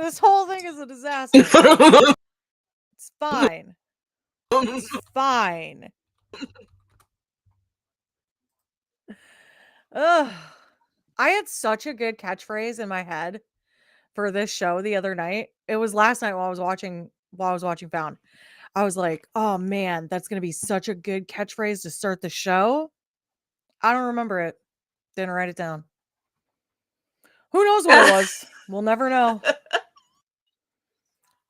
This whole thing is a disaster. It's fine. It's fine. Ugh. I had such a good catchphrase in my head for this show the other night. It was last night while I was watching Found. I was like, "Oh man, that's gonna be such a good catchphrase to start the show." I don't remember it. Didn't write it down. Who knows what it was? We'll never know.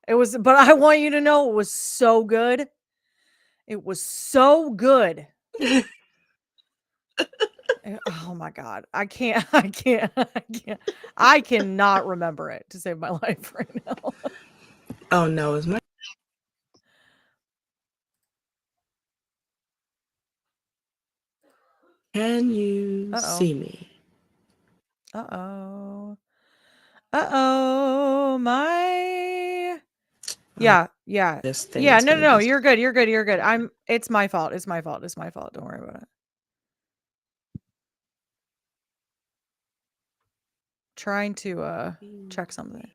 It was, but I want you to know it was so good. It was so good. Oh my god. I can't I cannot remember it to save my life right now. Oh no, is my Can you Uh-oh. see me? Uh-oh. Uh-oh. My Yeah. This thing Yeah, is no, gonna no, be you're good. You're good. You're good. It's my fault. It's my fault. It's my fault. Don't worry about it. Trying to check something.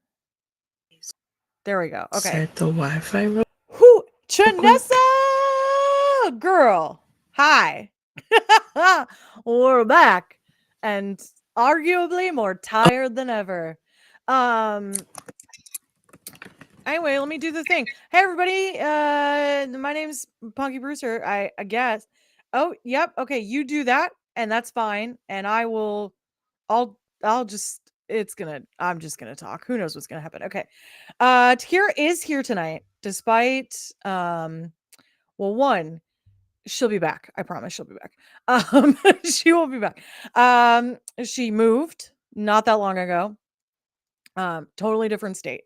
There we go. Okay. Set the Wi-Fi real Whoo, quick. Chanessa girl. Hi. We're back and arguably more tired than ever. Anyway, let me do the thing. Hey everybody, my name's Punky Brewster, I guess. Oh, yep. Okay, you do that and that's fine and I'll just I'm just gonna talk. Who knows what's gonna happen? Okay. Takeerah is here tonight, despite well, one, she'll be back. I promise she'll be back. She will be back. She moved not that long ago. Totally different state.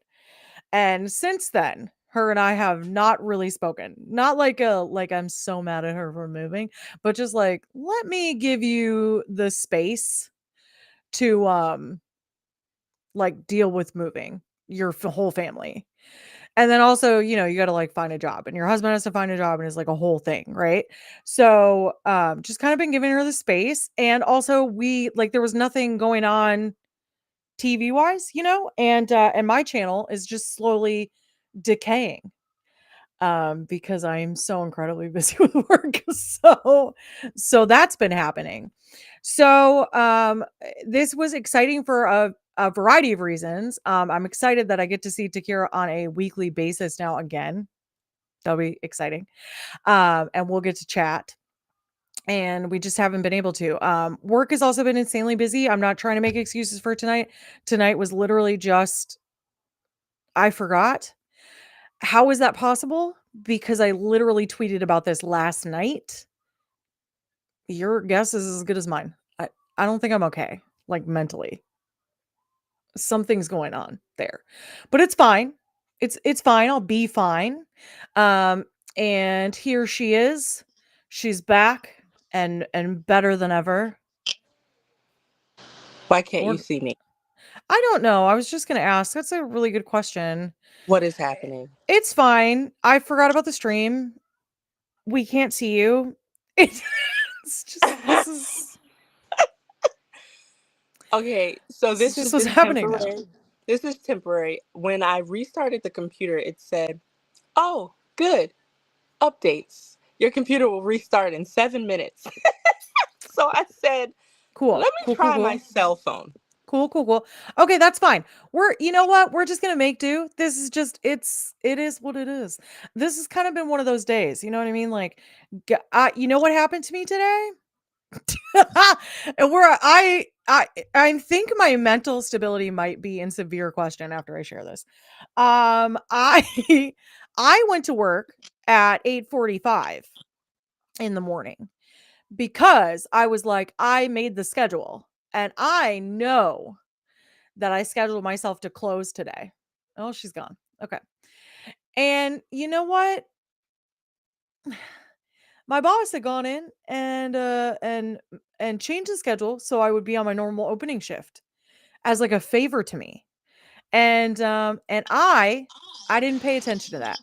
And since then, her and I have not really spoken. Not like I'm so mad at her for moving, but just like, let me give you the space to like deal with moving your whole family. And then also, you got to like find a job and your husband has to find a job and it's like a whole thing, right? So, just kind of been giving her the space and also we like there was nothing going on TV wise, and my channel is just slowly decaying because I'm so incredibly busy with work. So that's been happening. So this was exciting for a variety of reasons. I'm excited that I get to see Takeerah on a weekly basis now again. That'll be exciting. And we'll get to chat. And we just haven't been able to. Work has also been insanely busy. I'm not trying to make excuses for tonight. Tonight was literally just I forgot. How is that possible? Because I literally tweeted about this last night. Your guess is as good as mine. I don't think I'm okay, like mentally. Something's going on there. But it's fine. It's fine. I'll be fine. And here she is. She's back and better than ever. Why can't you Or see me? I don't know. I was just going to ask. That's a really good question. What is happening? It's fine. I forgot about the stream. We can't see you. It's just this is Okay, so this is this just is what's just happening now. temporary. This is temporary. When I restarted the computer, it said, "Oh, good. Updates. Your computer will restart in 7 minutes." So I said, Cool. "Let me Cool, cool, try my cool. cell phone." Cool, cool, cool. Okay, that's fine. You know what? We're just gonna make do. This is just it is what it is. This has kind of been one of those days. You know what I mean? Like, you know what happened to me today? And where I think my mental stability might be in severe question after I share this. I I went to work at 8:45 in the morning because I was like, I made the schedule and I know that I scheduled myself to close today. Oh, she's gone. Okay. And you know what? My boss had gone in and changed the schedule so I would be on my normal opening shift as like a favor to me. And I didn't pay attention to that.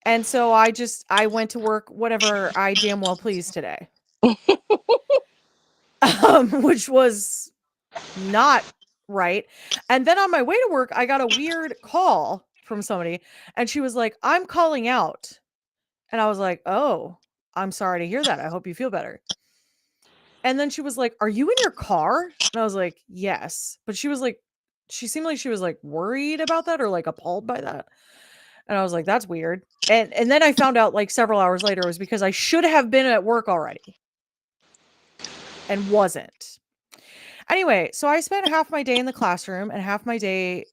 And so I went to work whatever I damn well pleased today. Which was not right? And then on my way to work, I got a weird call from somebody, and she was like, "I'm calling out." And I was like, "Oh, I'm sorry to hear that. I hope you feel better." And then she was like, "Are you in your car?" And I was like, "Yes." But she was like, she seemed like she was like worried about that or like appalled by that. And I was like, "That's weird." And then I found out like several hours later it was because I should have been at work already and wasn't. Anyway, so I spent half my day in the classroom and half my day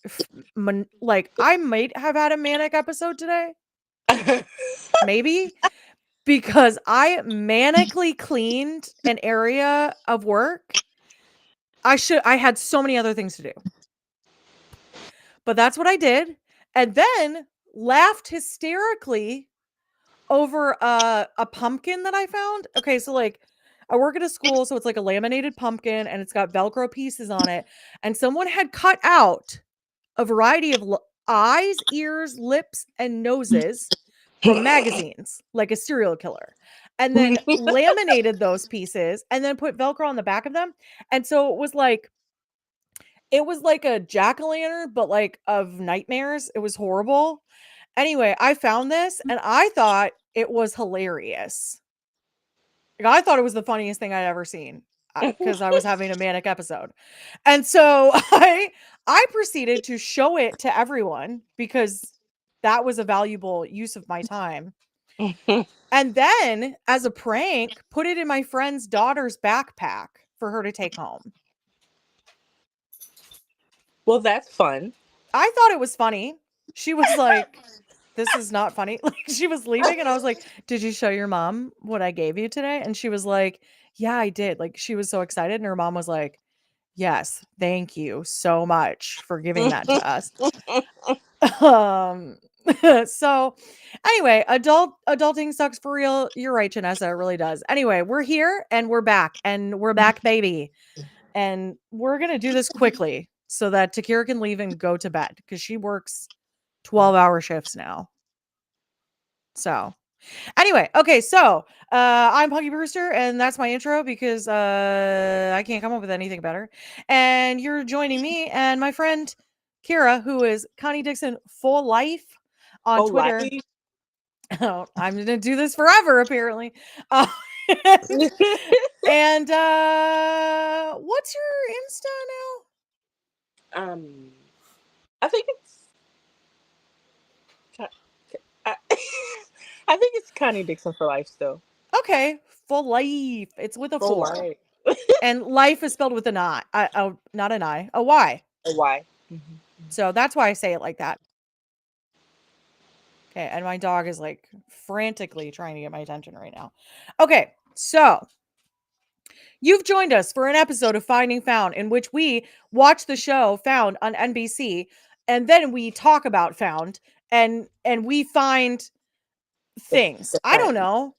like I might have had a manic episode today, maybe, because I manically cleaned an area of work. I had so many other things to do. But that's what I did, and then laughed hysterically over a pumpkin that I found. Okay, so, like, I work at a school, so it's like a laminated pumpkin, and it's got Velcro pieces on it, and someone had cut out a variety of eyes, ears, lips, and noses from magazines, like a serial killer, and then laminated those pieces, and then put Velcro on the back of them, and so it was like a jack-o'-lantern, but, like, of nightmares. It was horrible. Anyway, I found this, and I thought it was hilarious. Like, I thought it was the funniest thing I'd ever seen, because I was having a manic episode. And so I proceeded to show it to everyone because that was a valuable use of my time. And then, as a prank, put it in my friend's daughter's backpack for her to take home. Well, that's fun. I thought it was funny. She was like, "This is not funny." Like, she was leaving and I was like, "Did you show your mom what I gave you today?" And she was like, "Yeah, I did." Like, she was so excited and her mom was like, "Yes, thank you so much for giving that to us." Um so anyway, adulting sucks for real. You're right, Janessa, it really does. Anyway, we're here and we're back, baby. And we're gonna do this quickly so that Takeerah can leave and go to bed because she works 12-hour shifts now. So anyway, okay, so I'm Punky Brewster, and that's my intro because I can't come up with anything better. And you're joining me and my friend Kira, who is Connie Dixon Full Life on Oh, life. Twitter. Oh, I'm gonna do this forever, apparently. Uh, and what's your Insta um, I think it's. I, I think it's Connie Dixon for life still. now? Okay, Full Life. It's with a For 4. life. And life is spelled with an I. Not an I, a Y. Why? So that's why I say it like that. Okay, and my dog is like frantically trying to get my attention right now. Okay, so you've joined us for an episode of Finding Found in which we watch the show Found on NBC and then we talk about Found and we find things. The I don't friend. know.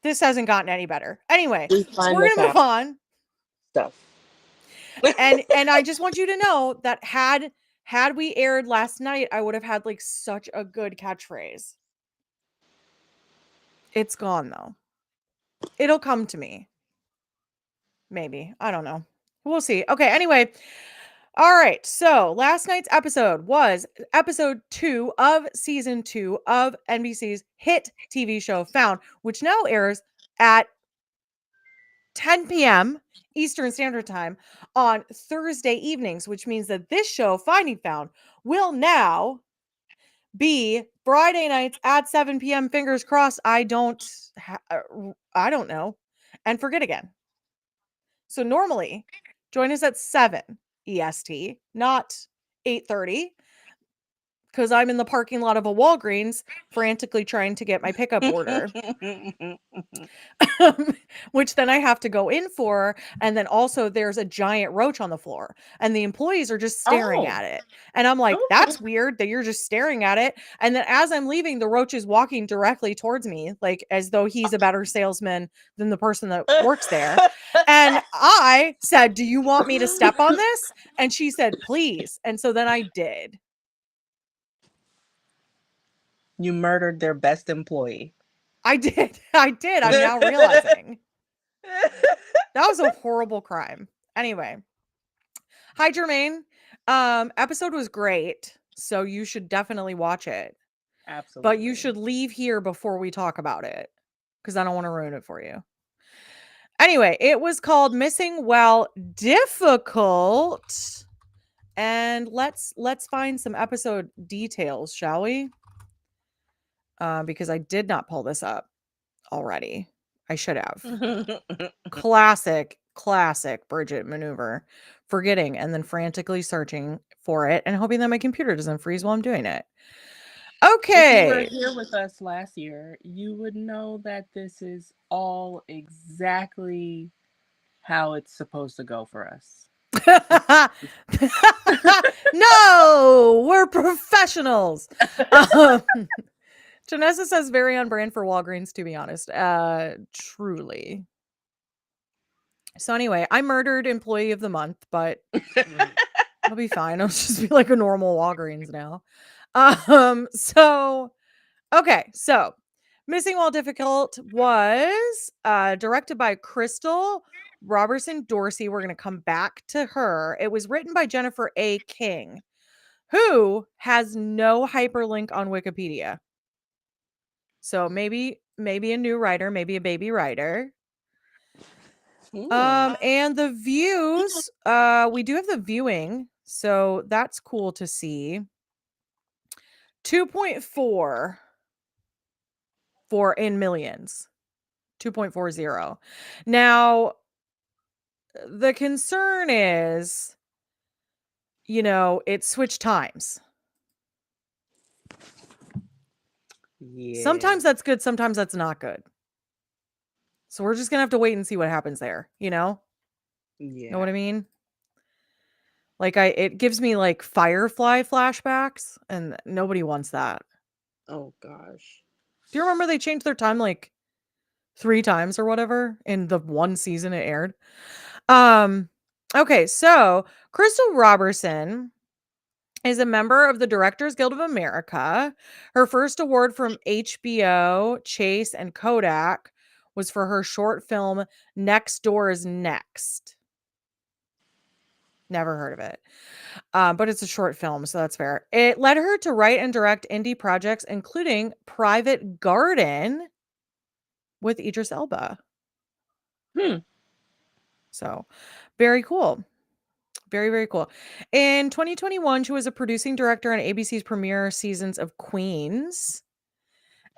This hasn't gotten any better. Anyway, We find we're the going to found move on. stuff. And I just want you to know that had we aired last night, I would have had like such a good catchphrase. It's gone though. It'll come to me. Maybe. I don't know. We'll see. Okay, anyway. All right. So, last night's episode was episode 2 of season 2 of NBC's hit TV show Found, which now airs at 10 p.m. Eastern Standard Time on Thursday evenings, which means that this show, Finding Found, will now be Friday nights at 7 p.m. Fingers crossed. I don't know, and forget again. So normally, join us at 7 EST, not 8:30, because I'm in the parking lot of a Walgreens frantically trying to get my pickup order. Which then I have to go in for. And then also there's a giant roach on the floor and the employees are just staring Oh, at it. And I'm like, okay. that's weird that you're just staring at it. And then as I'm leaving, the roach is walking directly towards me, like as though he's a better salesman than the person that works there. And I said, "Do you want me to step on this?" And she said, "Please." And so then I did. You murdered their best employee. I did. I did. I'm now realizing that was a horrible crime. Anyway. Hi, Jermaine. Episode was great, so you should definitely watch it. But you Absolutely. should leave here before we talk about it because I don't want to ruin it for you. Anyway, it was called Missing Well Difficult. And let's find some episode details, shall we? Because I did not pull this up already. I should have. Classic Bridget maneuver. Forgetting and then frantically searching for it and hoping that my computer doesn't freeze while I'm doing it. If you were Okay. here with us last year, you would know that this is all exactly how it's supposed to go for us. No, we're professionals. Um, Janessa says very on brand for Walgreens, to be honest. Truly. So anyway, I murdered employee of the month, but I'll be fine. I'll just be like a normal Walgreens now. So okay, so Missing While Difficult was directed by Crystal Robertson Dorsey. We're gonna come back to her. It was written by Jennifer A. King, who has no hyperlink on Wikipedia. So maybe a new writer, maybe a baby writer. Hmm. And the views, we do have the viewing, so that's cool to see. 2.4 for in millions. 2.40. Now, the concern is, it switched times. Yeah. Sometimes that's good, sometimes that's not good. So we're just gonna have to wait and see what happens there, Know Yeah. what I mean? Like it gives me like Firefly flashbacks, and nobody wants that. Oh gosh. Do you remember they changed their time like 3 times or whatever in the one season it aired? Um, okay, so Crystal Robertson is a member of the Directors Guild of America. Her first award from HBO, Chase, and Kodak was for her short film Next Door is Next. Never heard of it. But it's a short film, so that's fair. It led her to write and direct indie projects, including Private Garden with Idris Elba. Hmm. So, very cool. Very, very cool. In 2021, she was a producing director on ABC's premiere seasons of Queens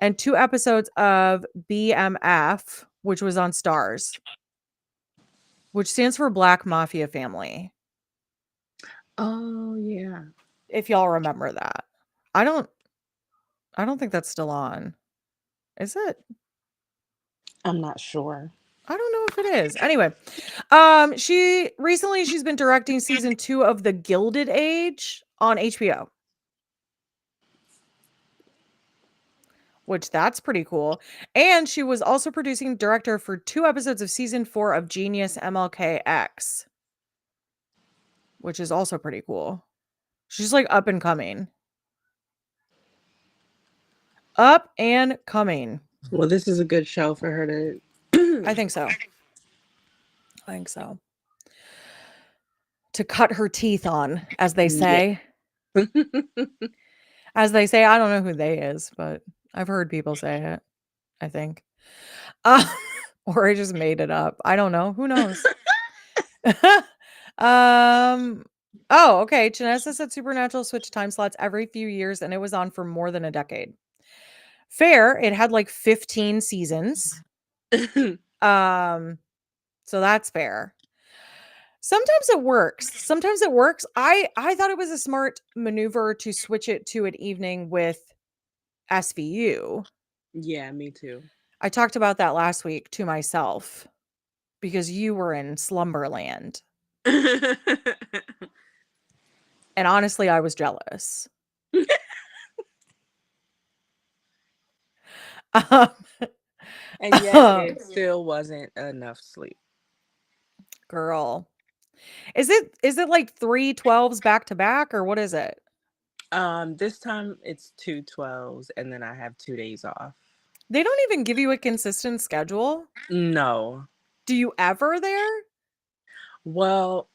and 2 episodes of BMF, which was on Stars, which stands for Black Mafia Family, Oh yeah. if y'all remember that. I don't I don't think that's still on. Is it? I'm not sure. I don't know if it is. Anyway, she's been directing season 2 of The Gilded Age on HBO, which that's pretty cool. And she was also producing director for 2 episodes of season 4 of Genius MLKX, which is also pretty cool. She's like up and coming. Up and coming. Well, this is a good show for her to. I think so. I think so. To cut her teeth on, as they Yeah. say. As they say, I don't know who they is, but I've heard people say it, I think. Uh, or I just made it up. I don't know. Who knows? um oh, okay. Janessa said Supernatural switched time slots every few years and it was on for more than a decade. Fair. It had like 15 seasons. Um, so that's fair. Sometimes it works. Sometimes it works. I thought it was a smart maneuver to switch it to an evening with SVU. Yeah, me too. I talked about that last week to myself because you were in Slumberland. And honestly, I was jealous. Um, And yet it still wasn't enough sleep. girl. Is it like 3 12s back to back or what is it? This time it's 2 12s and then I have 2 days off. They don't even give you a consistent schedule. No. Do you ever there? Well,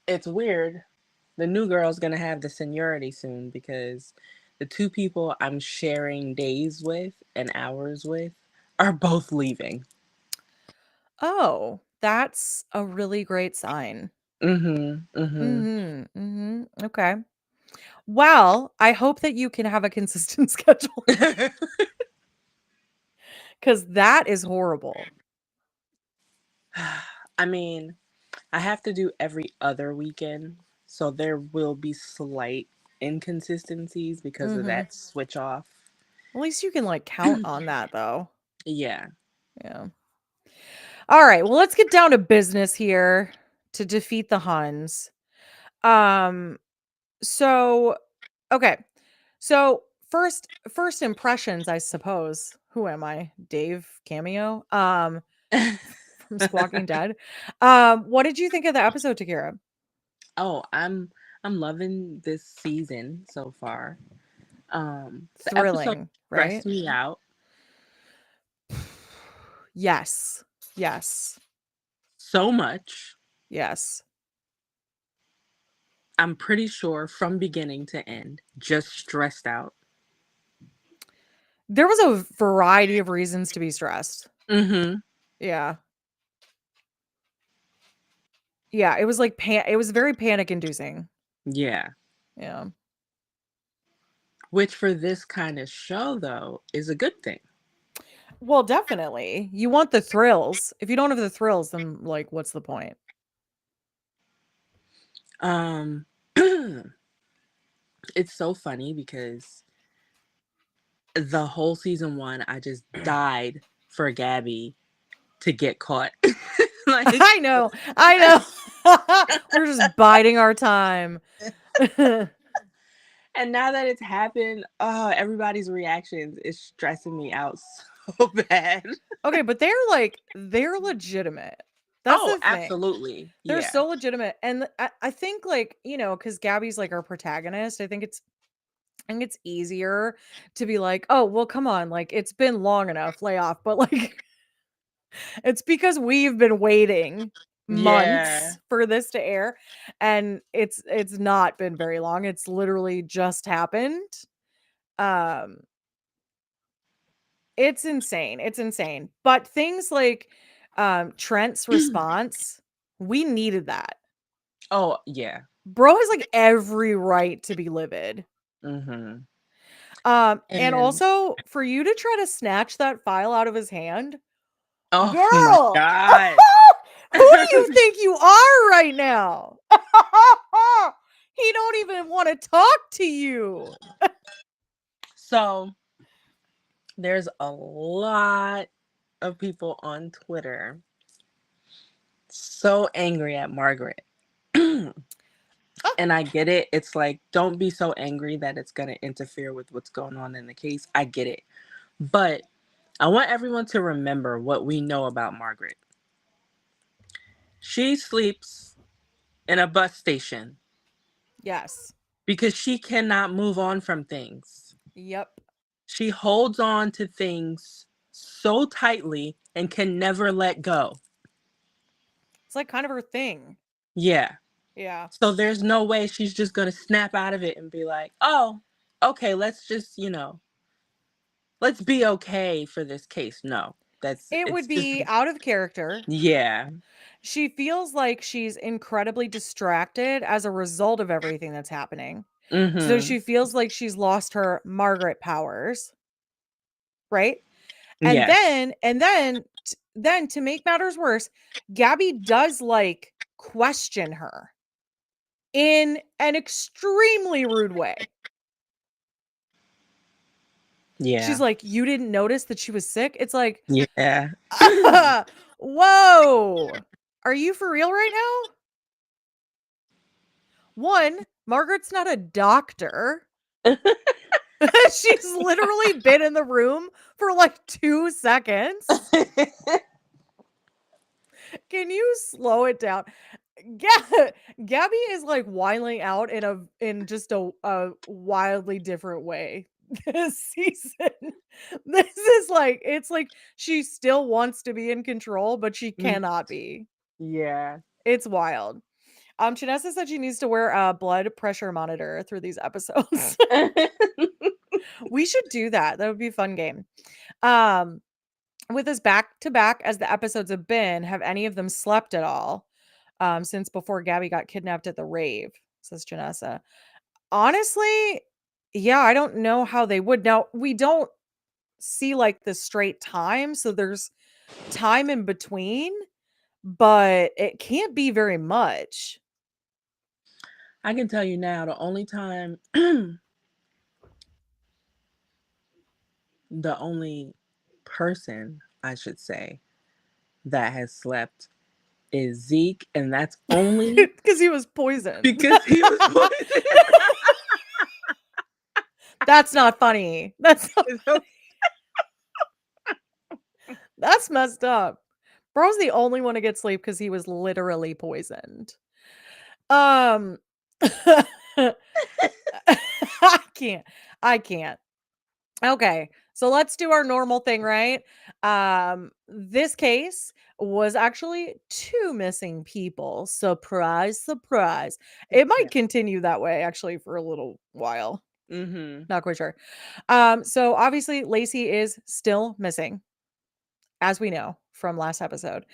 it's weird The new girl's gonna have the seniority soon because the two people I'm sharing days with and hours with are both leaving. Oh, that's a really great sign. Mhm. Mhm. Mhm, mhm, okay. Well, I hope that you can have a consistent schedule because that is horrible. I mean, I have to do every other weekend, so there will be slight inconsistencies because of Mhm. that switch off. At least you can, like, count on that, though. Yeah. Yeah. Alright, well, let's get down to business here to defeat the Huns. Um, so okay. So, first impressions, I suppose. Who am I? Dave Cameo? From Walking Dead. What did you think of the episode, Takira? Oh, I'm loving this season so far. The episode Thrilling, right? stressed me out Yes. Yes. so much. Yes. I'm pretty sure from beginning to end, just stressed out. There was a variety of reasons to be stressed. Mhm. Yeah. Yeah, it was like it was very panic inducing. Yeah. Yeah. Which for this kind of show though is a good thing. Well, definitely. You want the thrills. If you don't have the thrills, then like what's the point? Um it's so funny because the whole season 1 I just died for Gabby to get caught. like I know. I know. We're just biding our time. and now that it's happened, oh, everybody's reactions is stressing me out so bad. Okay, but they're legitimate. That's Oh, the thing. absolutely. They're Yeah. so legitimate. And I think like, cuz Gabby's like our protagonist, I think it's easier to be like, "Oh, well come on, like it's been long enough, lay off." But like it's because we've been waiting Yeah. months for this to air and it's not been very long. It's literally just happened. Um it's insane. It's insane. But things like Trent's response, we needed that. Oh, yeah. Bro has like every right to be livid. Mhm. And And also for you to try to snatch that file out of his hand, oh my girl, god. who do you think you are right now? He don't even want to talk to you. so, there's a lot of people on Twitter so angry at Margaret. And Oh, I get it. It's like, don't be so angry that it's going to interfere with what's going on in the case. I get it. But I want everyone to remember what we know about Margaret. She sleeps in a bus station yes. because she cannot move on from things. Yep. She holds on to things so tightly and can never let go. It's like kind of her thing. Yeah. Yeah. So there's no way she's just going to snap out of it and be like, oh, okay, let's just, let's be okay for this case. No, It it's would just, be out of character. yeah. She feels like she's incredibly distracted as a result of everything that's happening. So Mm she feels like she's lost her Margaret powers, right? hmm. And Yes. then to make matters worse, Gabby does like question her in an extremely rude way. She's Yeah. like, "You didn't notice that she was sick?" It's like, Yeah. "Whoa. Are you for real right now?" One, Margaret's not a doctor. She's literally been in the room for like 2 seconds. Can you slow it down? Gabby is like whiling out in just a wildly different way this season. This is like it's like she still wants to be in control, but she Mm, cannot be. yeah. It's wild. Janessa said she needs to wear a blood pressure monitor through these episodes. We should do that. That would be a fun game. Um, with us back to back as the episodes have been, have any of them slept at all? Since before Gabby got kidnapped at the rave, says Janessa. Honestly, yeah, I don't know how they would. Now, we don't see like the straight time, so there's time in between, but it can't be very much. I can tell you now, the only time, the only person, I should say, that has slept is Zeke, and that's only Because he was poisoned. because he was poisoned. That's not funny. That's messed up. Bro's the only one to get sleep because he was literally poisoned. Um I can't. I can't. Okay. So let's do our normal thing, right? This case was actually two missing people. Surprise, surprise. It might Yeah. continue that way actually for a little while. Mm-hmm. Not quite sure. So obviously Lacey is still missing, as we know from last episode.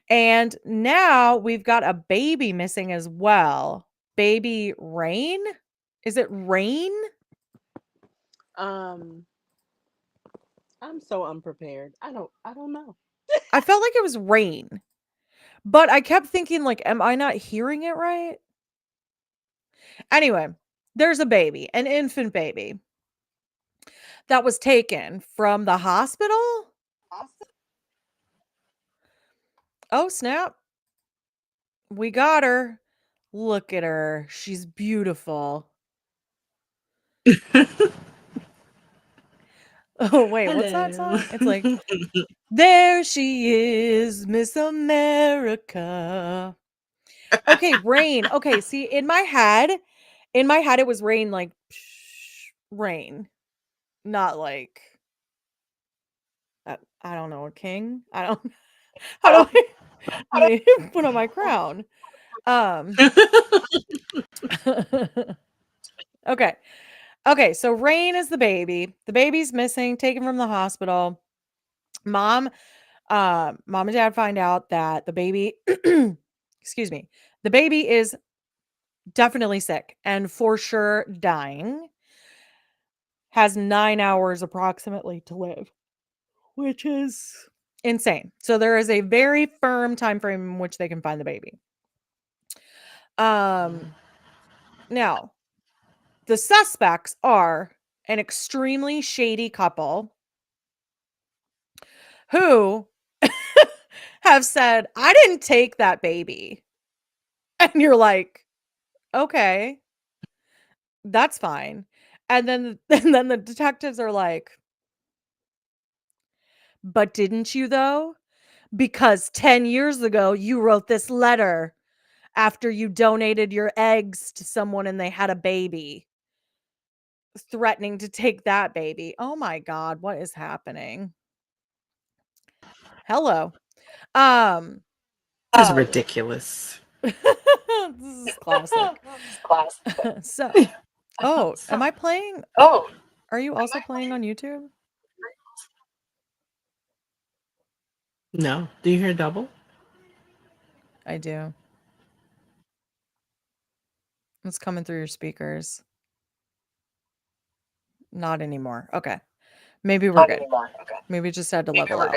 And now we've got a baby missing as well. Baby Rain? Is it Rain? Um, I'm so unprepared. I don't know. I felt like it was Rain. But I kept thinking like am I not hearing it right? Anyway, there's a baby, an infant baby that was taken from the hospital. Oh, snap. We got her. Look at her. She's beautiful. Oh, wait, what's that Hello. song? It's like, there she is, Miss America. Okay, Rain. Okay, see, in my head, it was rain like rain, not like I don't know, a king. I don't. How do I put on my crown? Um. Okay. Okay. So Rain is the baby. The baby's missing, taken from the hospital. Mom, mom and dad find out that the baby, excuse me, the baby is definitely sick and for sure dying. Has 9 hours approximately to live, which is insane. So there is a very firm time frame in which they can find the baby. Um, now the suspects are an extremely shady couple who have said, "I didn't take that baby," and you're like, "Okay, that's fine." And then and then the detectives are like, "But didn't you though? Because 10 years ago you wrote this letter after you donated your eggs to someone and they had a baby, threatening to take that baby." Oh my god, what is happening? Hello. Um This is ridiculous. this is classic. So, oh, am I playing? Are you also playing on YouTube? No. Do you hear double? I do. It's coming through your speakers. Not anymore. Okay. Maybe we're good. Maybe just had to level out.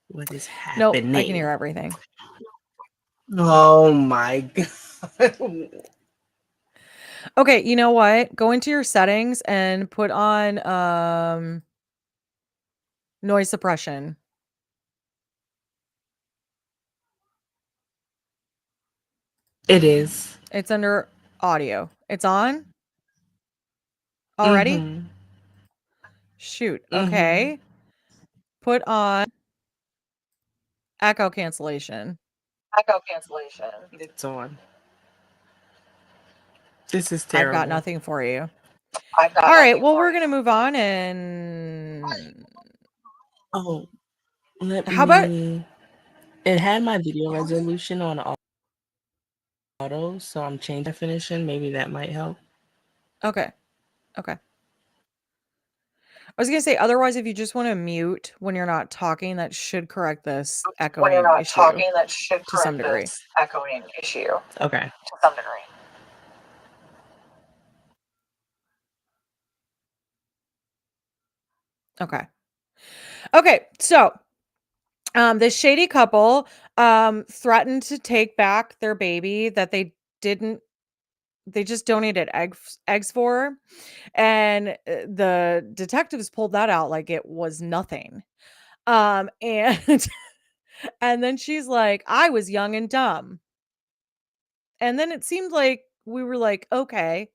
What is Nope, I can hear happening? everything. Oh my god. Okay, you know what? Go into your settings and put on noise suppression. It is. It's under audio. It's on already? Mm-hmm. Shoot. Mm-hmm. Okay. Put on echo cancellation. It's on. This is I've got terrible. nothing for you. All right. Well, we're going to move on and Oh, let how about me. It had my video resolution on auto, so I'm changing definition. Maybe that might help. Okay. Okay. I was gonna say, otherwise, if you just want to mute when you're not talking, that should correct this When you're echoing not issue talking, that should to some correct degree. this echoing issue. Okay. To some degree. Okay. Okay. So, this shady couple threatened to take back their baby that they just donated eggs for, and the detectives pulled that out like it was nothing. And and then she's like, I was young and dumb. And then it seemed like we were like, okay,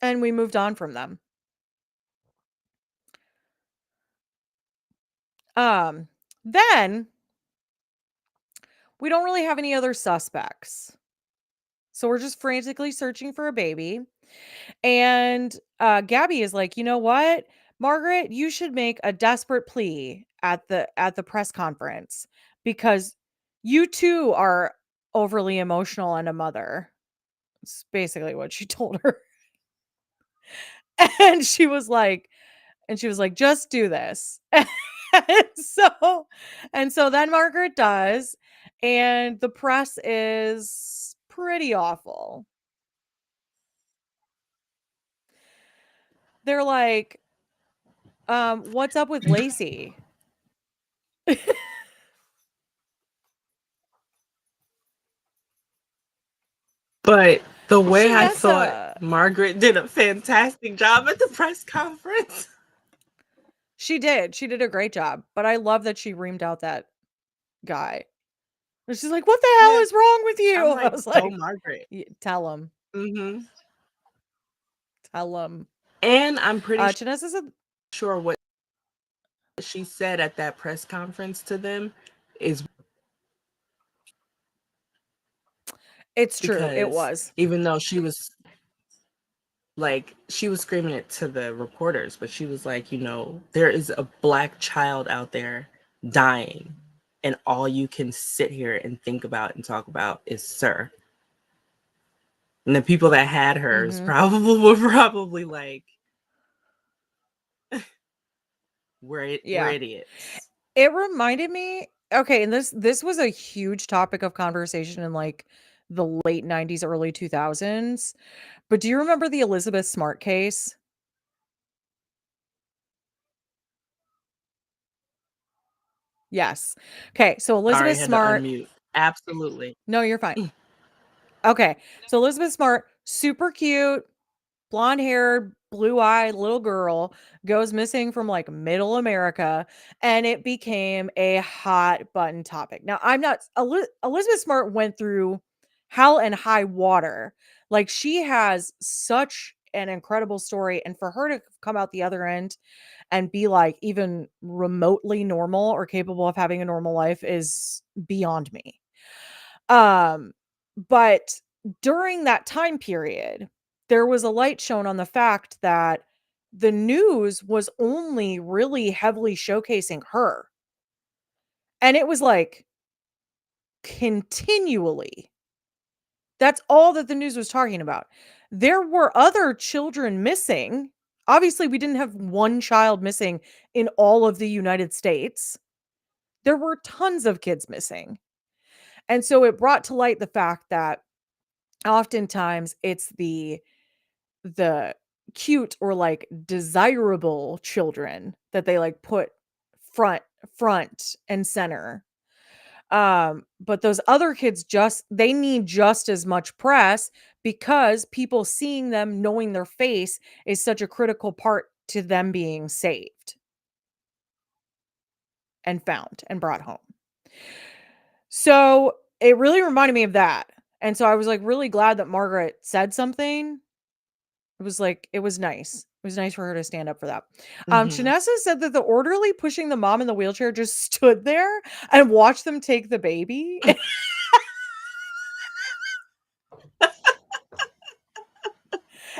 and we moved on from them. Um, then we don't really have any other suspects. So we're just frantically searching for a baby. And Gabby is like, you know what, Margaret, you should make a desperate plea at the press conference because you too are overly emotional and a mother. It's basically what she told her. And she was like, just do this. and so and so then Margaret does, and the press is pretty awful. They're like, what's up with Lacey? But the way I thought Shanessa. Margaret did a fantastic job at the press conference. She did. She did a great job. But I love that she reamed out that guy. And she's like, what the hell Yeah, is wrong with you? I'm I like, was go like, Margaret. Tell him. Mm-hmm. Tell him. And I'm pretty Shanessa said, sure what she said at that press conference to them is it's true. It because was. even though she was like, she was screaming it to the reporters, but she was like, you know, there is a Black child out there dying, and all you can sit here and think about and talk about is sir. And the people that had her were probably like, we're Yeah. idiots. It reminded me, okay, and this was a huge topic of conversation in like the late 90s, early 2000s. But do you remember the Elizabeth Smart case? Yes. Okay, so Sorry, I Elizabeth had to Smart, unmute. Absolutely. no, you're fine. Okay. So Elizabeth Smart, super cute, blonde haired, blue eyed little girl goes missing from like middle America, and it became a hot button topic. Now, I'm not, Elizabeth Smart went through hell and high water. Like, she has such an incredible story. And for her to come out the other end and be like even remotely normal or capable of having a normal life is beyond me. Um, but during that time period, there was a light shown on the fact that the news was only really heavily showcasing her. And it was like continually. That's all that the news was talking about. There were other children missing. Obviously, we didn't have one child missing in all of the United States. There were tons of kids missing. And so it brought to light the fact that oftentimes it's the cute or like desirable children that they like put front front and center. But those other kids just they need just as much press because people seeing them, knowing their face is such a critical part to them being saved and found and brought home. So it really reminded me of that. And so I was like really glad that Margaret said something. It was like, it was nice. It was nice for her to stand up for that. Mm-hmm. Shanessa said that the orderly pushing the mom in the wheelchair just stood there and watched them take the baby.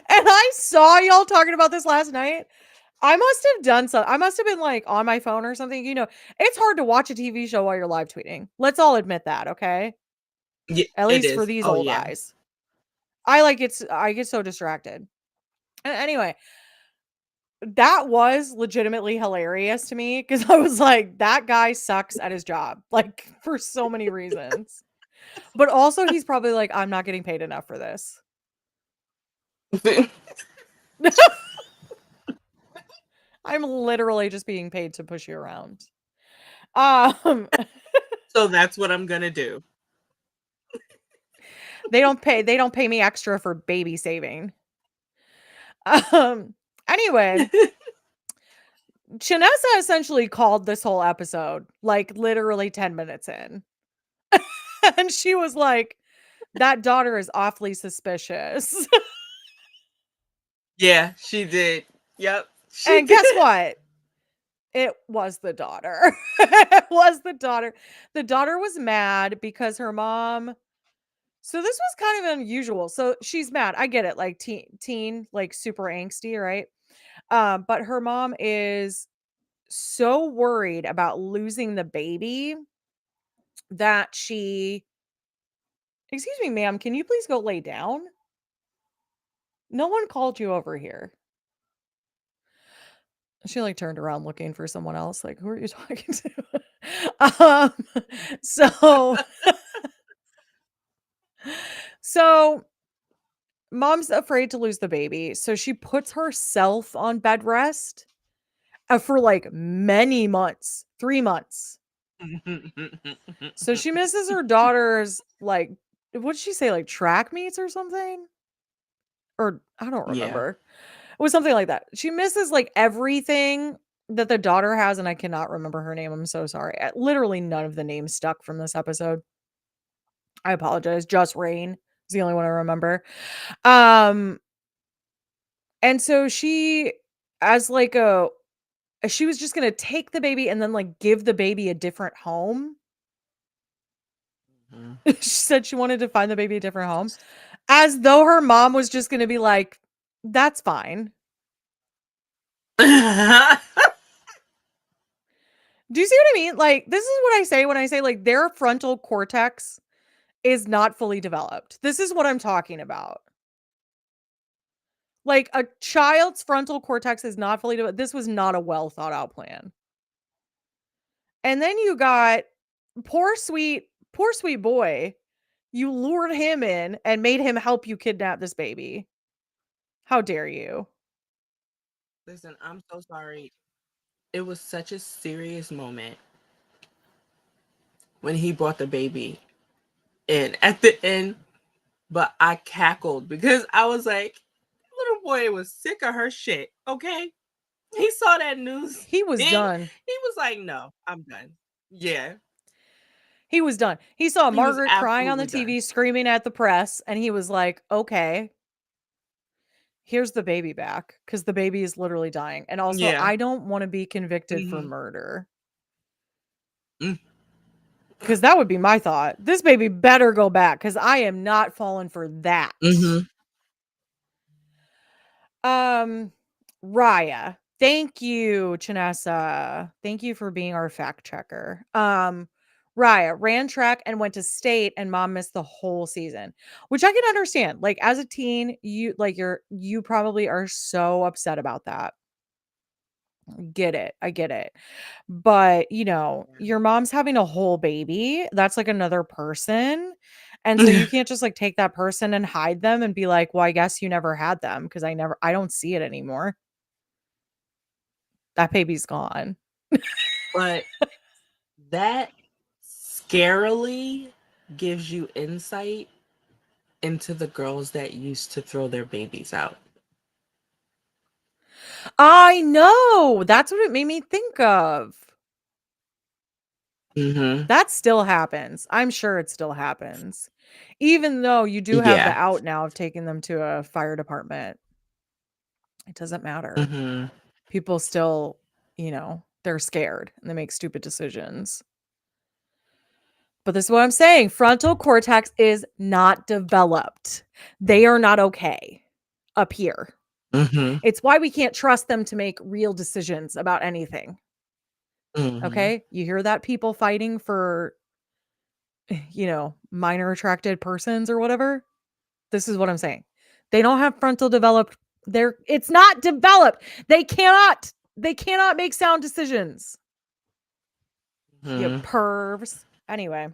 And I saw y'all talking about this last night. I must have done some I must have been, like, on my phone or something, it's hard to watch a TV show while you're live tweeting. Let's all admit that, okay? Yeah, At it least for is. these Oh old yeah. eyes. I get so distracted. Anyway, that was legitimately hilarious to me because I was like, "That guy sucks at his job," like, for so many reasons. But also he's probably like, "I'm not getting paid enough for this." I'm literally just being paid to push you around. Um, So that's what I'm gonna do. they don't pay me extra for baby saving. Um, anyway, Chanessa essentially called this whole episode, like, literally 10 minutes in. And she was like, "That daughter is awfully suspicious." Yeah, she did. Yep, she And guess did. what? It was the daughter. It was the daughter. The daughter was mad because her mom so this was kind of unusual. So she's mad. I get it, like teen, like super angsty, right? But her mom is so worried about losing the baby that she excuse me, ma'am, can you please go lay down? No one called you over here. She like turned around looking for someone else. Like, who are you talking to? So so mom's afraid to lose the baby. So she puts herself on bed rest for like many months, 3 months. So she misses her daughter's like, what did she say? Like track meets or something? Or I don't Yeah. remember. It was something like that. She misses like everything that the daughter has, and I cannot remember her name. I'm so sorry. Literally none of the names stuck from this episode. I apologize. Just Rain is the only one I remember. Um, and so as like she was just gonna take the baby and then like give the baby a different home. Mhm. She said she wanted to find the baby a different home, as though her mom was just gonna be like, "That's fine." Do you see what I mean? Like, this is what I say when I say, like, their frontal cortex is not fully developed. This is what I'm talking about. Like, a child's frontal cortex is not fully developed. This was not a well thought out plan. And then you got poor sweet boy. You lured him in and made him help you kidnap this baby. How dare you? Listen, I'm so sorry. It was such a serious moment when he brought the baby in at the end, but I cackled because I was like, little boy was sick of her shit. Okay. He saw that news He was thing. done. He was like, no, I'm done. Yeah. He was done. He saw He was Margaret crying on the absolutely done. TV, screaming at the press, and he was like, okay, here's the baby back because the baby is literally dying. And also, Yeah. I don't want to be convicted for Mm-hmm. murder Mm. because that would be my thought. This baby better go back because I am not falling for that. Mm-hmm. Um, Raya. Thank you, Chanessa. Thank you for being our fact checker. Raya ran track and went to state and mom missed the whole season, which I can understand. Like as a teen, you probably are so upset about that. Get it. I get it. But, your mom's having a whole baby. That's like another person. And so you can't just like take that person and hide them and be like, "Well, I guess you never had them because I don't see it anymore. That baby's gone." But that scarily gives you insight into the girls that used to throw their babies out. I know. That's what it made me think of. Mm-hmm. That still happens. I'm sure it still happens. Even though you do have the Yeah. out now of taking them to a fire department. It doesn't matter. Mm-hmm. People still, they're scared and they make stupid decisions. But this is what I'm saying. Frontal cortex is not developed. They are not okay up here. Mhm. It's why we can't trust them to make real decisions about anything. Mhm. Okay? You hear that, people fighting for, minor attracted persons or whatever? This is what I'm saying. They don't have frontal developed it's not developed. They cannot make sound decisions. You Mhm. pervs. Anyway,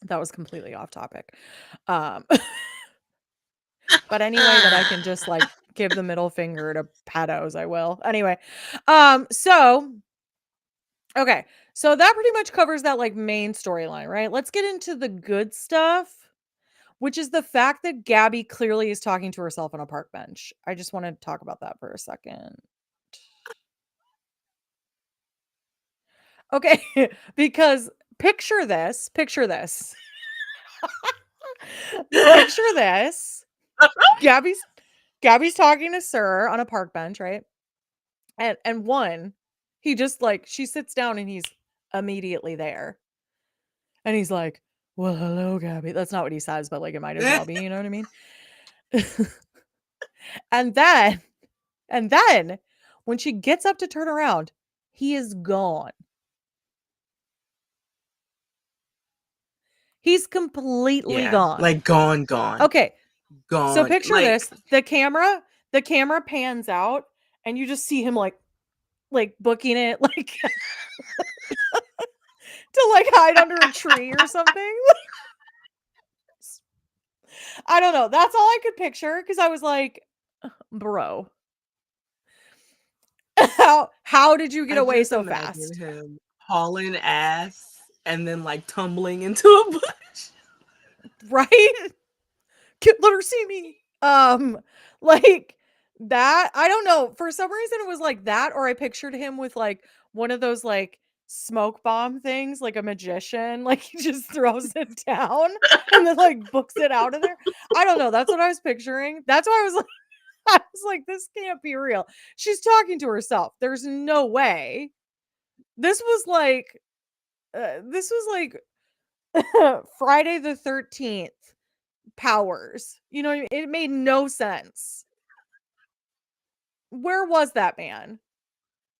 that was completely off topic. Um but any way that I can just like give the middle finger to pedos, I will. Anyway, so okay. So that pretty much covers that like main storyline, right? Let's get into the good stuff, which is the fact that Gabby clearly is talking to herself on a park bench. I just want to talk about that for a second. Okay, because picture this. Picture this. Gabby's Gabby's talking to Sir on a park bench, right? And one, he just like she sits down and he's immediately there. And he's like, "Well, hello, Gabby." That's not what he says, but like it might as well be, you know what I mean? and then and then when she gets up to turn around, he is gone. He's completely Yeah, gone. like gone, gone, Okay, so gone. picture Like this, the camera pans out and you just see him like booking it like to like hide under a tree or something. I don't know. That's all I could picture because I was like, bro, how did you get I away just so imagine fast? him hauling ass and then like tumbling into a bush. Right? Let her see me. Like that. I don't know. For some reason, it was like that, or I pictured him with like one of those like smoke bomb things, like a magician. Like he just throws it down and then like books it out of there. I don't know. That's what I was picturing. That's why I was like, I was like, this can't be real. She's talking to herself. There's no way. This was like, Friday the 13th powers. You know what I mean? It made no sense. Where was that man?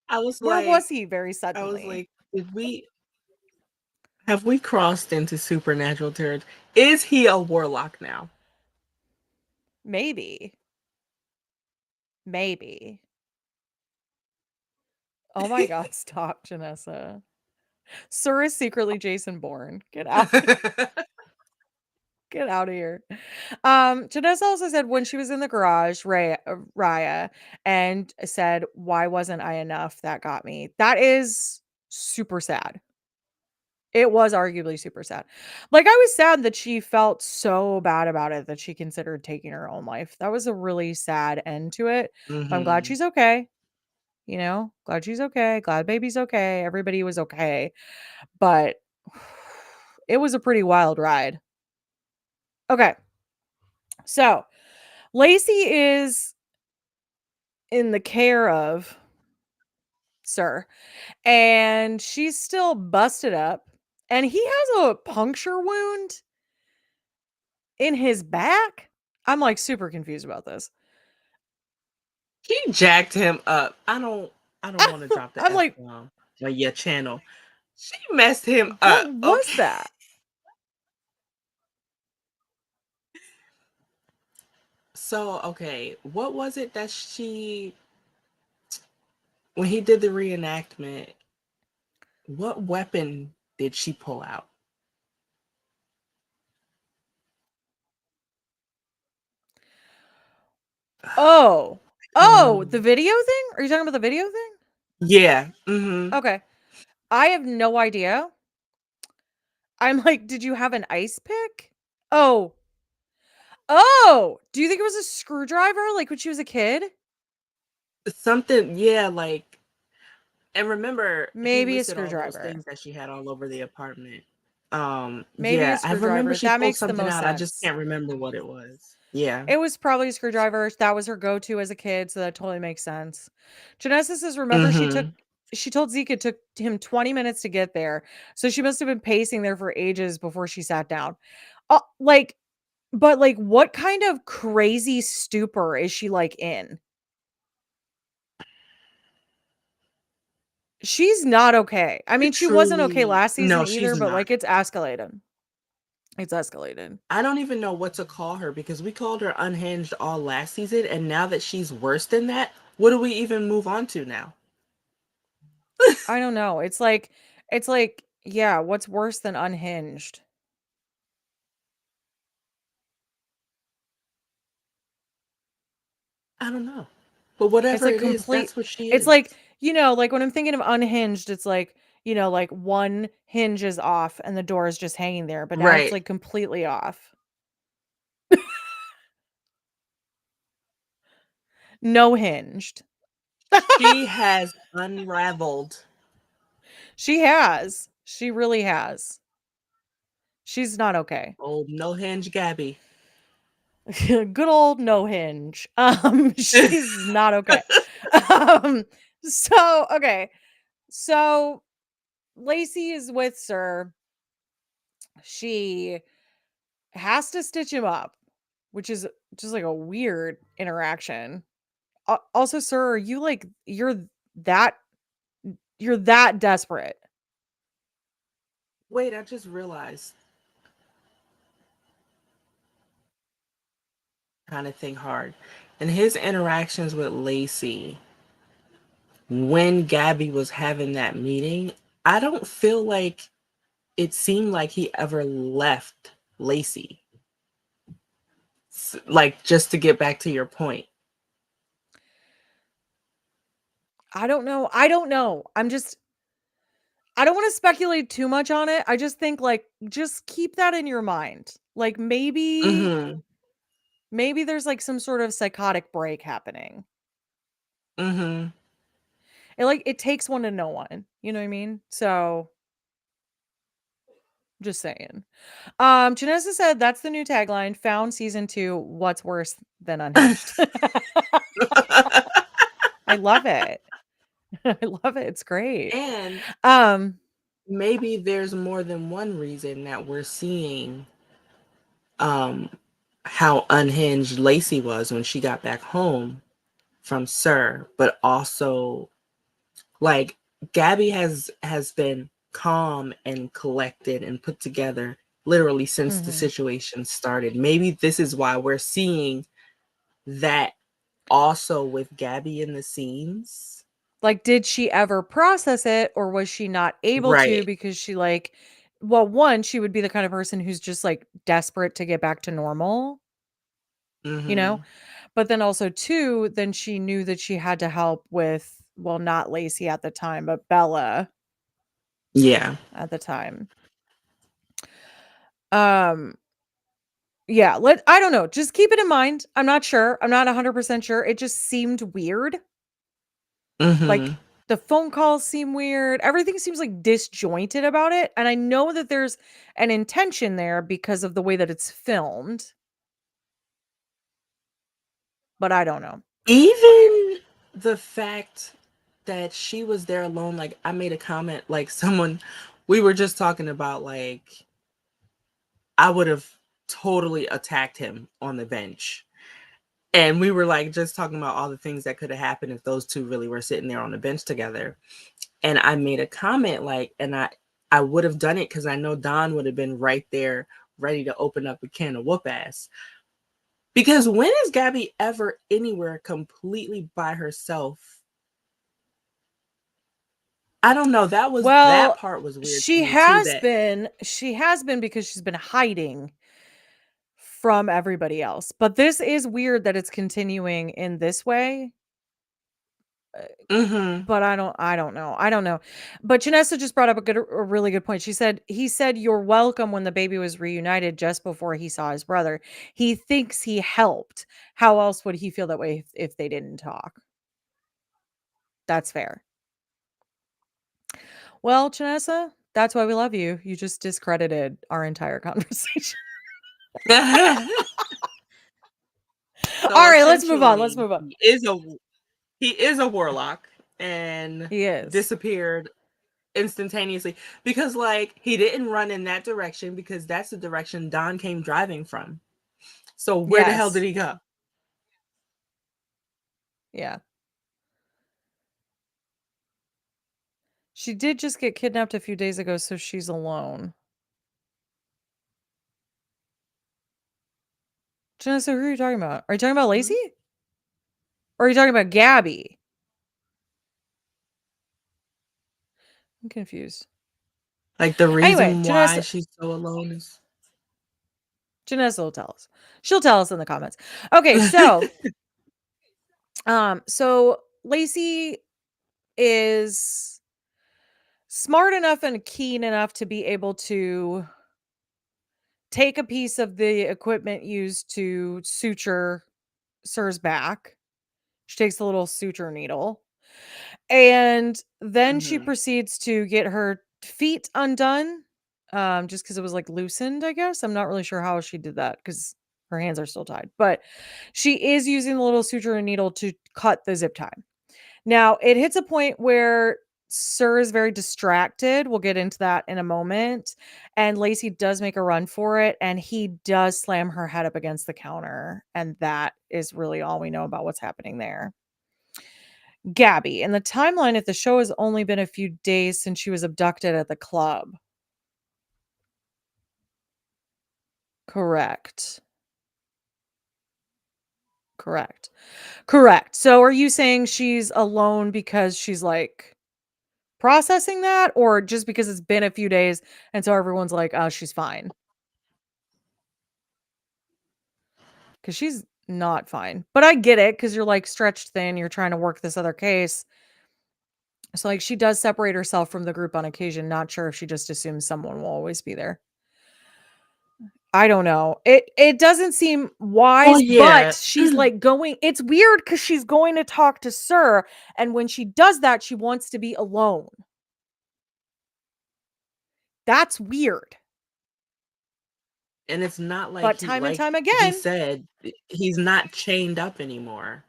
I was Where was like, he very I was suddenly? like, did we have we crossed into supernatural territory? Is he a warlock now? Maybe. Maybe. Oh my god, stop, Janessa. Sir is secretly Jason Bourne. Get out. Get out of here. Janessa also said when she was in the garage, Raya, and said, "Why wasn't I enough?" That got me. That is super sad. It was arguably super sad. Like, I was sad that she felt so bad about it that she considered taking her own life. That was a really sad end to it. But I'm glad Mhm. she's okay. Glad she's okay. Glad baby's okay. Everybody was okay. But it was a pretty wild ride. Okay. So Lacey is in the care of Sir, and she's still busted up. And he has a puncture wound in his back. I'm like super confused about this. She jacked him up. I don't want to drop the I'm F like, bomb on your channel. She messed him what up. was Okay. that? So, okay, what was it that when he did the reenactment, what weapon did she pull out? Oh, I don't the remember. video thing? Are you talking about the video thing? Yeah. Mhm. Okay. I have no idea. I'm like, did you have an ice pick? Oh, do you think it was a screwdriver like when she was a kid? Something, yeah, like, and remember he Maybe a listed all those screwdriver. things that she had all over the apartment. Maybe a Yeah, I remember screwdriver. she That pulled makes the something most out. I just sense. can't remember what it was. Yeah. It was probably a screwdriver. That was her go-to as a kid, so that totally makes sense. Genesis says, remember Mhm. she told Zeke it took him 20 minutes to get there. So she must have been pacing there for ages before she sat down. Like, but like what kind of crazy stupor is she like in? She's not okay. I You mean, she wasn't okay truly last season no, either, she's but not. like it's escalated. It's escalated. I don't even know what to call her because we called her unhinged all last season, and now that she's worse than that, what do we even move on to now? I don't know. It's like, yeah, what's worse than unhinged? I don't know. But It's whatever like it is, complete that's what she it's is. like, like when I'm thinking of unhinged, it's like, like one hinge is off and the door is just hanging there, but now it's Right. like completely off. No hinged. She has unraveled. She has. She really has. She's not okay. Old no hinge Gabby. Good old no hinge. She's not okay. Um, okay. So Lacey is with Sir. She has to stitch him up, which is just like a weird interaction. Also, Sir, are you like that you're that desperate? Wait, I just realized kind of think hard. And his interactions with Lacey when Gabby was having that meeting, I don't feel like it seemed like he ever left Lacey. Like, just to get back to your point. I don't know. I don't know. I don't want to speculate too much on it. I just think like just keep that in your mind. Like Mm-hmm. maybe there's like some sort of psychotic break happening. Mm-hmm. It takes one to know one. You know what I mean? So just saying. Janessa said that's the new tagline. Found season 2. What's worse than unhinged? I love it. I love it. It's great. And Um, maybe there's more than one reason that we're seeing um how unhinged Lacey was when she got back home from Sir, but also like Gabby has been calm and collected and put together literally since the mhm. situation started. Maybe this is why we're seeing that also with Gabby in the scenes. Like, did she ever process it or was she not able to Right. because she like well, one, she would be the kind of person who's just like desperate to get back to normal, you know? Mm-hmm. But then also two, then she knew that she had to help with well, not Lacey at the time, but Bella Yeah. at the time. Um yeah, I don't know, just keep it in mind. I'm not sure. I'm not 100% sure. It just seemed weird. Mm-hmm. Like, the phone calls seem weird. Everything seems, like, disjointed about it, and I know that there's an intention there because of the way that it's filmed, but I don't know. Even the fact that she was there alone, like I made a comment, like someone we were just talking about, like I would have totally attacked him on the bench. And we were like just talking about all the things that could have happened if those two really were sitting there on the bench together. And I made a comment like, and I would have done it because I know Don would have been right there ready to open up a can of whoop ass. Because when is Gabby ever anywhere completely by herself? I don't know. That Well, part was weird to me too. That she has been because she's been hiding from everybody else, but this is weird that it's continuing in this way. mm-hmm. But I don't know. But Janessa just brought up a really good point. She said, "He said you're welcome when the baby was reunited just before he saw his brother. He thinks he helped. How else would he feel that way if they didn't talk?" That's fair. Well, Janessa, that's why we love you. You just discredited our entire conversation. So All right, let's move on. Let's essentially move on. he is a warlock and He is. disappeared instantaneously because like he didn't run in that direction because that's the direction Don came driving from. So where the hell did Yes. he go? Yeah. She did just get kidnapped a few days ago, so she's alone. Janessa, who are you talking about? Are you talking about Lacey? Or are you talking about Gabi? I'm confused. Like the Anyway, reason why Janessa, she's so alone is Janessa will tell us. She'll tell us in the comments. Okay, so Lacey is smart enough and keen enough to be able to take a piece of the equipment used to suture Sir's back. She takes the little suture needle. And then she Mhm. proceeds to get her feet undone, just because it was, like, loosened, I guess. I'm not really sure how she did that because her hands are still tied, but she is using the little suture needle to cut the zip tie. Now, it hits a point where Sir is very distracted. We'll get into that in a moment, and Lacey does make a run for it, and he does slam her head up against the counter, and that is really all we know about what's happening there. Gabi, in the timeline, if the show has only been a few days since she was abducted at the club. Correct. Correct. Correct. So are you saying she's alone because she's like processing that, or just because it's been a few days and so everyone's like, oh, she's fine? Because she's not fine. But I get it because you're like stretched thin. You're trying to work this other case. So, like, she does separate herself from the group on occasion. Not sure if she just assumes someone will always be there. I don't know. It doesn't seem well, wise, but yeah. she's like going, it's weird because she's going to talk to Sir, and when she does that, she wants to be alone. That's weird. And it's not like But he time and like time he again, said he's not chained up anymore,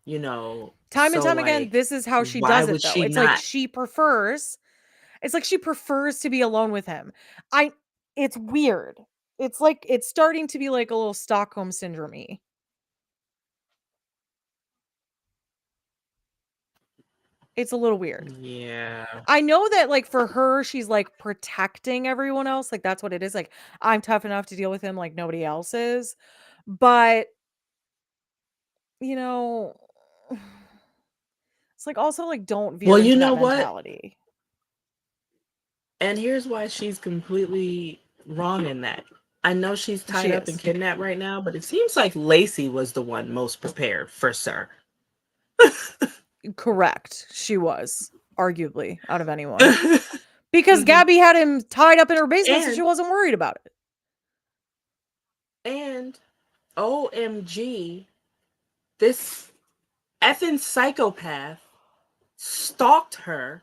time and so time again, like this is how she why does it would though. she not? It's like she prefers to be alone with him. I it's weird. It's like it's starting to be like a little Stockholm syndrome-y. It's a little weird. Yeah. I know that, like, for her, she's, like, protecting everyone else, like, that's what it is, like, I'm tough enough to deal with him like nobody else is, but, you know, it's like, also, like, don't Well, veer you into know that what? mentality. And here's why she's completely wrong in that. I know she's She tied up and is. kidnapped right now, but it seems like Lacey was the one most prepared for Sir. Correct. She was, arguably, out of anyone. Because Mhm. Gabby had him tied up in her basement, so she And wasn't worried about it. and OMG, this effing psychopath stalked her.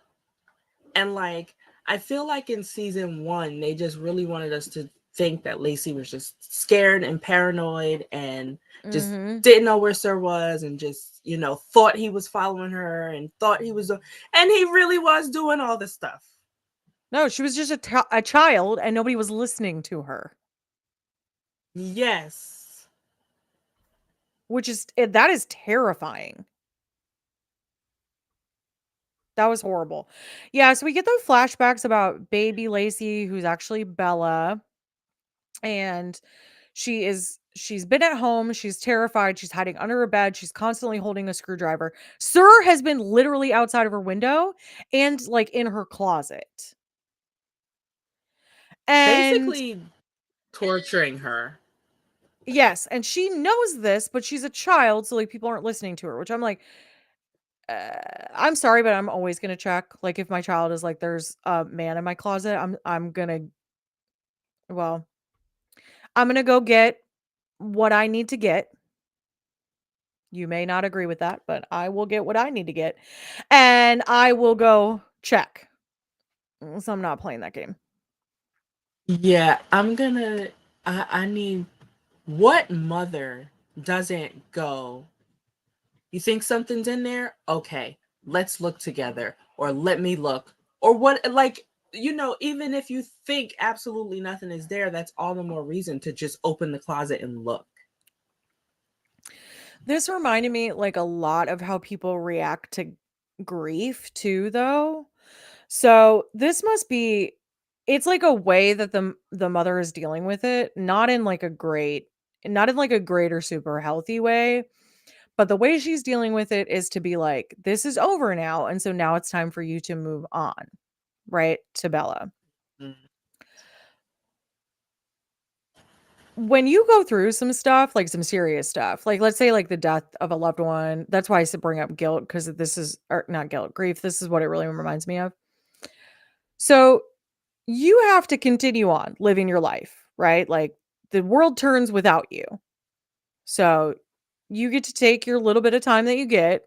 And like I feel like in season 1 they just really wanted us to think that Lacey was just scared and paranoid and just Mhm. didn't know where Sir was and just thought he was following her and thought he was, and he really was doing all this stuff. No, she was just a child, and nobody was listening to her, Yes. which is that is terrifying. That was horrible. Yeah, so we get the flashbacks about baby Lacey, who's actually Bella, and she's been at home, she's terrified, she's hiding under her bed, she's constantly holding a screwdriver. Sir has been literally outside of her window and like in her closet. And Basically torturing her. yes, and she knows this, but she's a child, so like people aren't listening to her, which I'm like, I'm sorry, but I'm always gonna check. Like if my child is like, there's a man in my closet, I'm gonna well, I'm gonna go get what I need to get. You may not agree with that, but I will get what I need to get, and I will go check. So I'm not playing that game. Yeah, I need, what mother doesn't go, you think something's in there? Okay, let's look together, or let me look, or what, like, even if you think absolutely nothing is there, that's all the more reason to just open the closet and look. This reminded me like a lot of how people react to grief too, though, So this must be it's like a way that the mother is dealing with it, not in like a great or super healthy way, but the way she's dealing with it is to be like, this is over now. And so now it's time for you to move on, right? To Bella. Mm. When you go through some stuff, like some serious stuff, like let's say like the death of a loved one, that's why I said bring up guilt, because this is or not guilt, grief. This is what it really reminds me of. So you have to continue on living your life, right? Like the world turns without you. So you get to take your little bit of time that you get,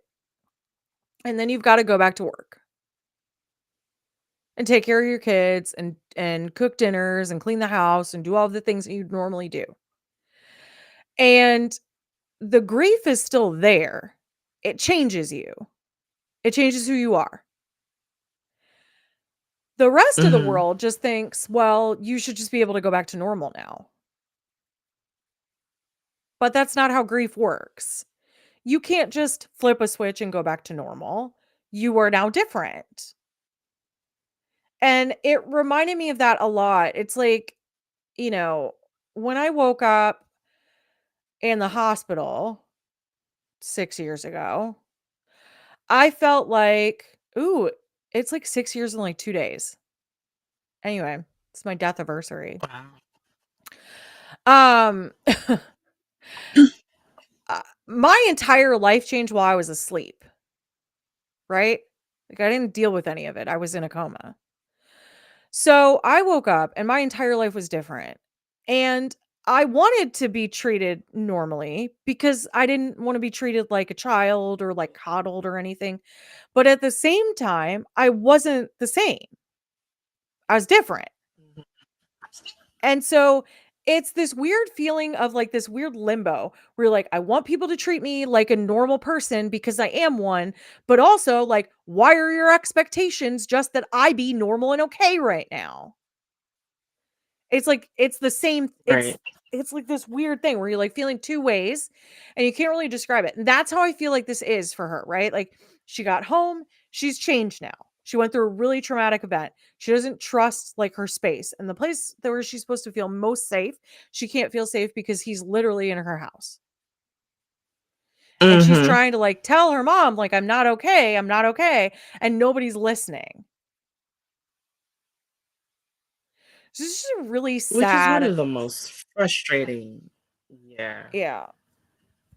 and then you've got to go back to work and take care of your kids and cook dinners and clean the house and do all the things that you'd normally do. And the grief is still there. It changes you. It changes who you are. The rest of the Mm-hmm. world just thinks, well, you should just be able to go back to normal now. But that's not how grief works. You can't just flip a switch and go back to normal. You are now different. And it reminded me of that a lot. It's like, you know, when I woke up in the hospital 6 years ago, I felt like, ooh, it's like 6 years and like 2 days. Anyway, it's my death anniversary. Wow. Um, my entire life changed while I was asleep, right? Like I didn't deal with any of it. I was in a coma. So I woke up and my entire life was different. And I wanted to be treated normally because I didn't want to be treated like a child or like coddled or anything. But at the same time, I wasn't the same. I was different. Mhm. And so it's this weird feeling of like this weird limbo where like I want people to treat me like a normal person because I am one, but also like why are your expectations just that I be normal and okay right now? It's like it's the same Right. it's like this weird thing where you're like feeling two ways and you can't really describe it. And that's how I feel like this is for her, right? Like she got home, she's changed now. She went through a really traumatic event. She doesn't trust like her space. And the place that where she's supposed to feel most safe, she can't feel safe because he's literally in her house. And she's Mm-hmm. trying to like tell her mom like I'm not okay, I'm not okay, and nobody's listening. So this is a really Which is one sad. of the most frustrating. Yeah. Yeah.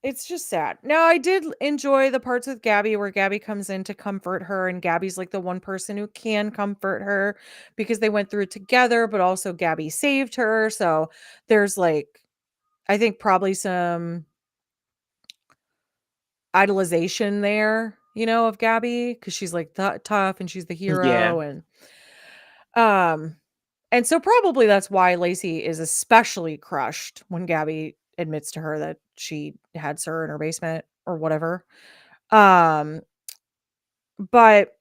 It's just sad. Now, I did enjoy the parts with Gabby where Gabby comes in to comfort her, and Gabby's like the one person who can comfort her because they went through it together, but also Gabby saved her. So there's like, I think probably some idolization there, of Gabby because she's like tough and she's the Yeah. hero. Um, and so probably that's why Lacey is especially crushed when Gabby admits to her that she had Sir in her basement or whatever. Um, but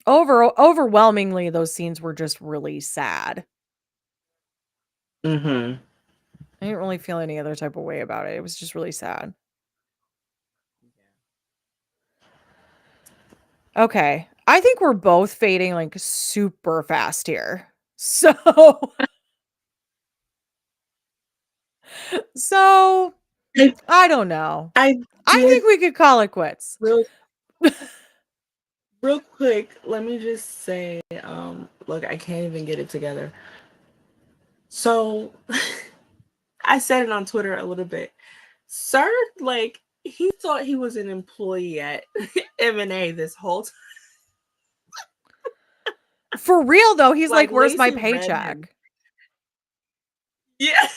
overwhelmingly, those scenes were just really sad. Mm-hmm. I didn't really feel any other type of way about it. It was just really sad. Okay. I think we're both fading like super fast here. So, so I, I don't know. I I did think we could call it quits. real real quick, let me just say, look, I can't even get it together. So I said it on Twitter a little bit. Sir, like, he thought he was an employee at M&A this whole time. For real though, he's like, Like, "Where's my Lacey read him. paycheck? Yeah.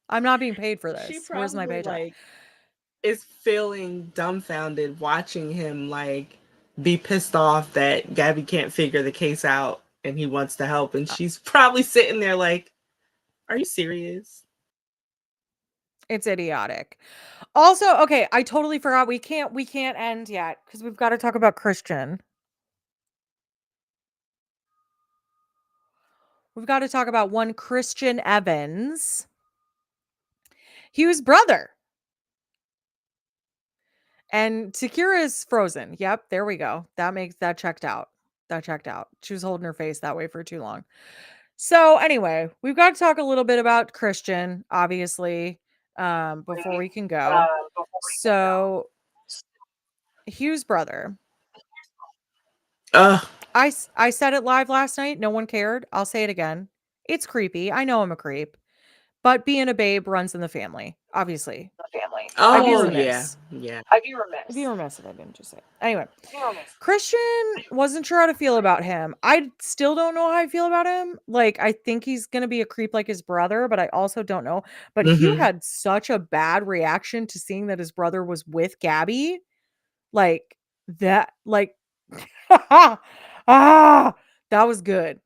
I'm not being paid for She this. Where's my probably, paycheck?" like, is feeling dumbfounded watching him, like, be pissed off that Gabby can't figure the case out and he wants to help. And she's probably sitting there like, are you serious? It's idiotic. Also, okay, I totally forgot we can't end yet because we've got to talk about Christian. We've got to talk about one Christian Evans. He was brother. And Takeerah is frozen. Yep, there we go. That checked out. That checked out. She was holding her face that way for too long. So anyway, we've got to talk a little bit about Christian, obviously, before we can go. So Hugh's brother. Ugh. I said it live last night. No one cared. I'll say it again. It's creepy. I know I'm a creep, but being a babe runs in the family. Obviously, I'd be Oh yeah, remiss. yeah. I'd be remiss if I didn't just say it. Anyway, Christian wasn't sure how to feel about him. I still don't know how I feel about him. Like, I think he's going to be a creep like his brother, but I also don't know. But Hugh Mm-hmm. had such a bad reaction to seeing that his brother was with Gabi. Like, that, like, ah, that was good.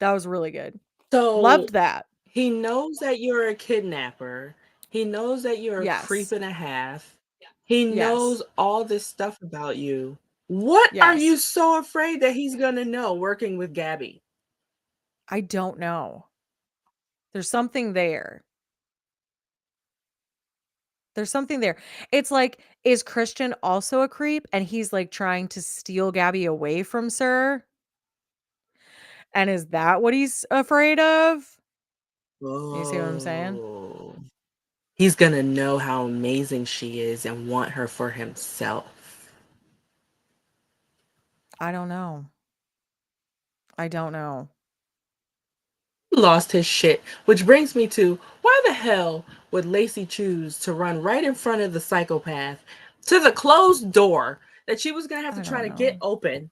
That was really good. So Loved that. he knows that you're a kidnapper. He knows that you're a creep Yes. and a half. He knows Yes. all this stuff about you. What are you Yes. so afraid that he's gonna know working with Gabi? I don't know. There's something there. There's something there. It's like, is Christian also a creep and he's like trying to steal Gabi away from Sir? And is that what he's afraid of? You see what I'm saying? Oh. He's gonna know how amazing she is and want her for himself. I don't know. I don't know. Lost his shit, which brings me to why the hell would Lacey choose to run right in front of the psychopath to the closed door that she was gonna have to I try don't to get know. open?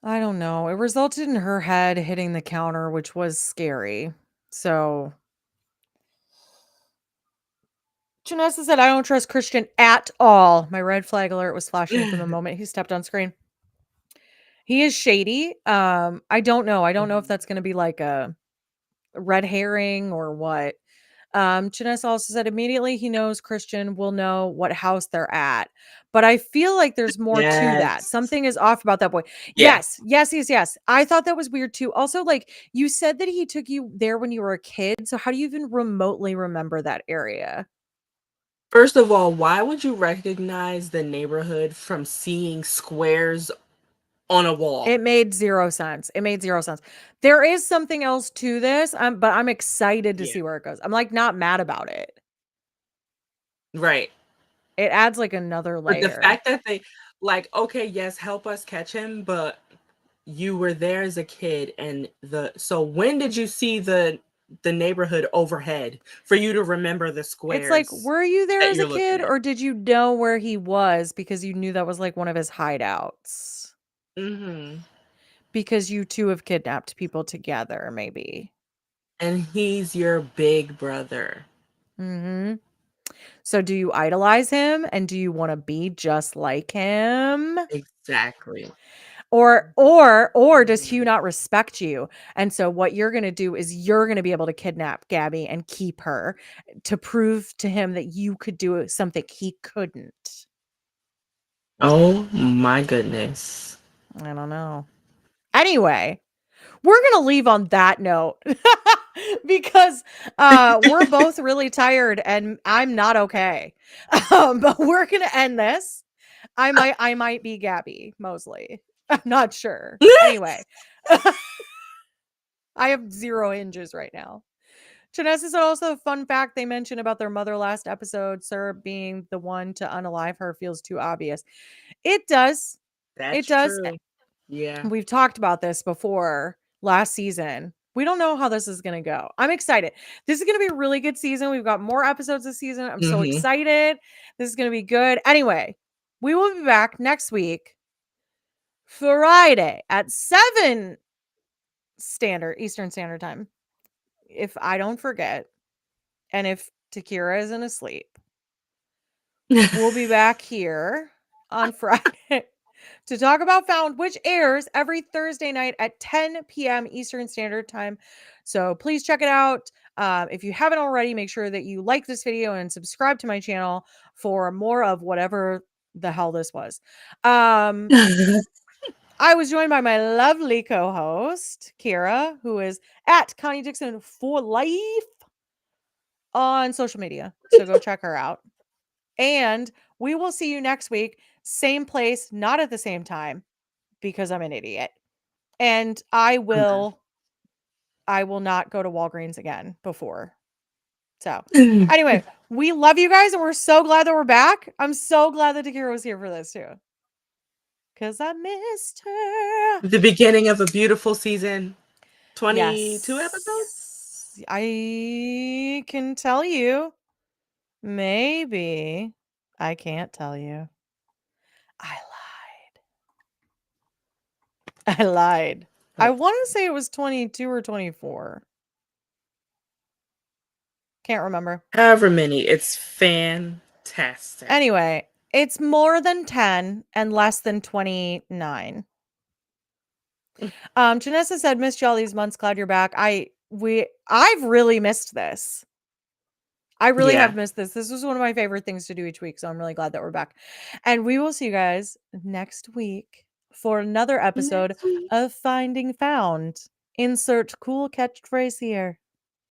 I don't know. It resulted in her head hitting the counter, which was scary. So Janessa said, I don't trust Christian at all. My red flag alert was flashing from the moment he stepped on screen. He is shady. I don't know. I don't know if Mhm. that's going to be like a red herring or what. Janessa also said immediately he knows Christian will know what house they're at. But I feel like there's more to that. Yes. Something is off about that boy. Yeah. Yes, yes, yes, yes. I thought that was weird too. Also, like you said that he took you there when you were a kid. So how do you even remotely remember that area? First of all, why would you recognize the neighborhood from seeing squares on a wall? It made 0 sense. It made 0 sense. There is something else to this, but I'm excited to Yeah. see where it goes. I'm, like, not mad about it. Right. It adds, like, another But the layer. fact that they like, okay, yes, help us catch him, but you were there as a kid and the so when did you see the neighborhood overhead for you to remember the It's like, squares were you there that as a you're looking kid, at? or did you know where he was because you knew that was, like, one of his hideouts? Mhm. Because you 2 have kidnapped people together, maybe. And he's your big brother. Mhm. So do you idolize him, and do you wanna be just like him? Exactly. Or does Hugh Mhm. not respect you? And so what you're gonna do is you're gonna be able to kidnap Gabi and keep her to prove to him that you could do something he couldn't. Oh my goodness. I don't know. Anyway, we're gonna leave on that note because we're both really tired and I'm not okay. But we're gonna end this. I might be Gabi Mosely. I'm not sure. Anyway. I have 0 hinges right now. Janessa said also a fun fact they mentioned about their mother last episode, Sir being the one to unalive her feels too obvious. It does. That's It does. true. Yeah. We've talked about this before last season. We don't know how this is going to go. I'm excited. This is going to be a really good season. We've got more episodes this season. I'm so Mhm. excited. This is going to be good. Anyway, we will be back next week, Friday at 7 Eastern Standard Time. If I don't forget. And if Takeerah isn't asleep, we'll be back here on Friday to talk about Found, which airs every Thursday night at 10 p.m. Eastern Standard Time. So please check it out. If you haven't already, make sure that you like this video and subscribe to my channel for more of whatever the hell this was. I was joined by my lovely co-host, Kira, who is at Connie Dixon for life on social media. So go check her out. And we will see you next week. Same place, not at the same time, because I'm an idiot. And I will not go to Walgreens again before. So, anyway, we love you guys and we're so glad that we're back. I'm so glad that Takeerah was here for this too. Because I missed her. The beginning of a beautiful season. 22 Yes. episodes? I can tell you. Maybe. I can't tell you. I lied. I lied. I want to say it was 22 or 24. Can't remember. However many. It's fantastic. Anyway, it's more than 10 and less than 29. Janessa said, "Missed you all these months. Glad you're back." I've really missed this. I really have missed this. This was one of my favorite things to do each week, so I'm really glad that we're back. And we will see you guys next week for another episode of Finding Found. Insert cool catchphrase here.